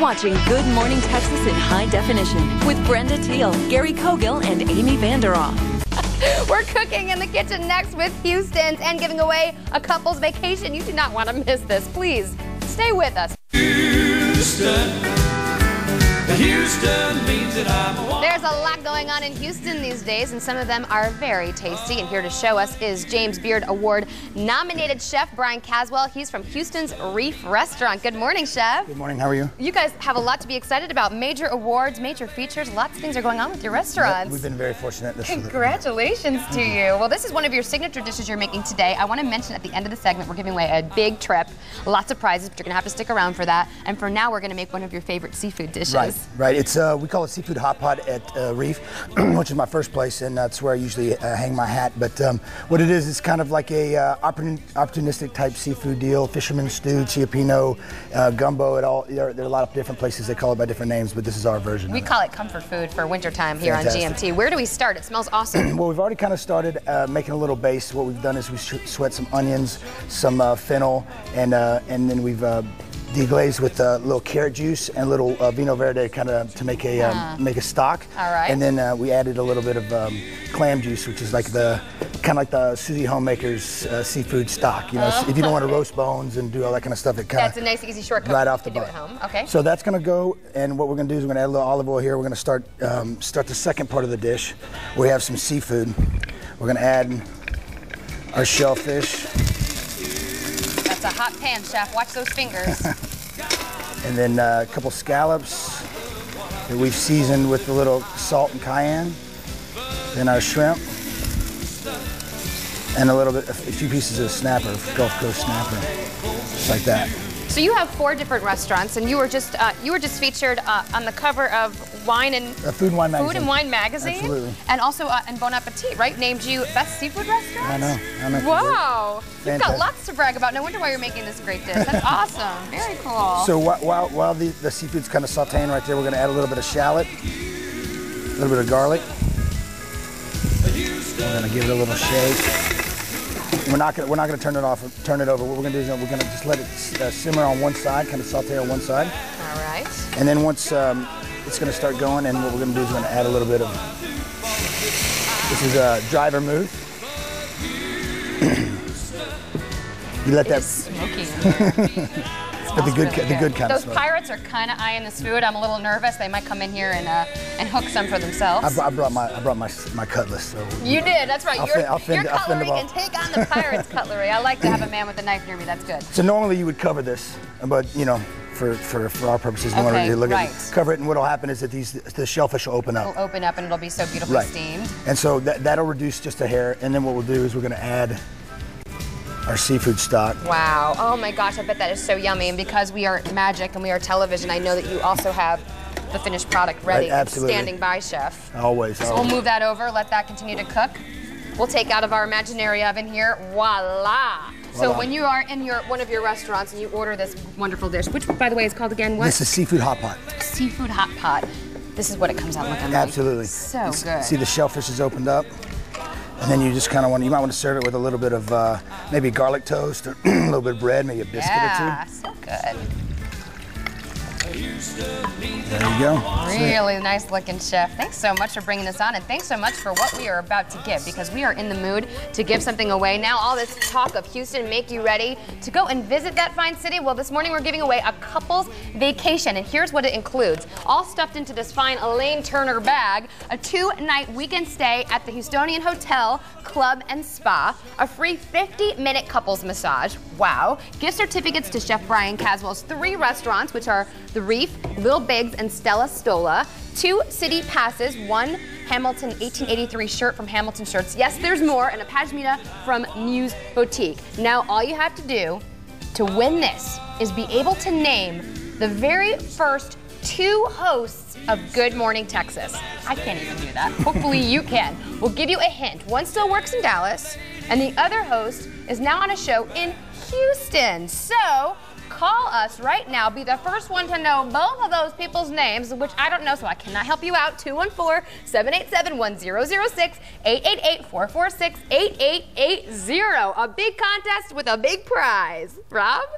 You're watching Good Morning Texas in high definition with Brenda Teal, Gary Cogill, and Amy Vanderoff. We're cooking in the kitchen next with Houston's and giving away a couple's vacation. You do not want to miss this. Please stay with us. Houston means that I'm a woman. There's a lot going on in Houston these days, and some of them are very tasty. And here to show us is James Beard Award nominated chef Bryan Caswell. He's from Houston's Reef restaurant. Good morning, chef. Good morning. How are you? You guys have a lot to be excited about. Major awards, major features. Lots of things are going on with your restaurants. We've been very fortunate. Congratulations to you. Well, this is one of your signature dishes you're making today. I want to mention at the end of the segment, we're giving away a big trip, lots of prizes, but you're going to have to stick around for that. And for now, we're going to make one of your favorite seafood dishes. Right. It's we call it seafood hot pot at Reef, which is my first place, and that's where I usually hang my hat. But what it is, it's kind of like a opportunistic type seafood deal. Fisherman stew, chiapino, gumbo. There are a lot of different places they call it by different names, but this is our version. We call it comfort food for wintertime here on GMT. Where do we start? It smells awesome. Well, we've already kind of started making a little base. What we've done is we sweat some onions, some fennel, and then we've deglazed with a little carrot juice and a little vino verde, kind of to make a stock. All right. And then we added a little bit of clam juice, which is like the kind of like the Susie Homemaker's seafood stock. You know, if you don't want to roast bones and do all that kind of stuff, it kind of that's a nice easy shortcut. Right off the bat. bat. Do it home. Okay. So that's going to go, and what we're going to do is we're going to add a little olive oil here. We're going to start the second part of the dish. We have some seafood. We're going to add our shellfish. That's a hot pan, chef. Watch those fingers. And then a couple scallops that we've seasoned with a little salt and cayenne. Then our shrimp. And a few pieces of snapper, Gulf Coast snapper, just like that. So you have 4 different restaurants, and you were just featured on the cover of Wine and Food and Wine magazine. Food and Wine magazine. Absolutely. And also in Bon Appetit, right? Named you best seafood restaurant. I know. Wow. You've Fantastic. got lots to brag about. No wonder why you're making this great dish. That's awesome. Very cool. So while the seafood's kind of sauteing right there, we're going to add a little bit of shallot, a little bit of garlic. We're going to give it a little shake. We're not going to turn it over. What we're going to do is we're going to just let it simmer on one side, kind of saute on one side. All right. And then once it's going to start going, and what we're going to do is we're going to add a little bit of, this is dry vermouth. You let that smoky. But the good kind Those of smoke. pirates are kind of eyeing this food. I'm a little nervous. They might come in here and hook some for themselves. I brought my cutlass. So you did. That's right. Your cutlery them can take on the pirates' cutlery. I like to have a man with a knife near me. That's good. So normally you would cover this, but you know, for our purposes, we wanted to look at it, cover it, and what'll happen is that the shellfish will open up. It'll open up, and it'll be so beautifully steamed. And so that'll reduce just a hair, and then what we'll do is we're going to add our seafood stock. Wow. Oh my gosh, I bet that is so yummy. And because we are magic and we are television, I know that you also have the finished product ready. Right, absolutely. Standing by, chef. Always. So we'll move that over, let that continue to cook. We'll take out of our imaginary oven here. Voila. So when you are in one of your restaurants and you order this wonderful dish, which by the way is called again what? This is seafood hot pot. Seafood hot pot. This is what it comes out looking like. Absolutely. So good. See the shellfish is opened up. And then you just kind of you might want to serve it with a little bit of maybe garlic toast or a little bit of bread, maybe a biscuit or two. Yeah, so good. There you go. Really nice looking, chef. Thanks so much for bringing this on, and thanks so much for what we are about to give, because we are in the mood to give something away. Now all this talk of Houston make you ready to go and visit that fine city. Well, this morning we're giving away a couple's vacation, and here's what it includes. All stuffed into this fine Elaine Turner bag, a 2-night weekend stay at the Houstonian Hotel, Club and Spa, a free 50-minute couples massage, wow, gift certificates to Chef Bryan Caswell's 3 restaurants, which are the Reef, Little Biggs, and Stella Sola, 2 city passes, 1 Hamilton 1883 shirt from Hamilton Shirts. Yes, there's more, and a pashmina from Muse Boutique. Now, all you have to do to win this is be able to name the very first 2 hosts of Good Morning Texas. I can't even do that. Hopefully you can. We'll give you a hint. One still works in Dallas, and the other host is now on a show in Houston. So call us right now. Be the first one to know both of those people's names, which I don't know, so I cannot help you out. 214-787-1006, 888-446-8880. A big contest with a big prize. Rob?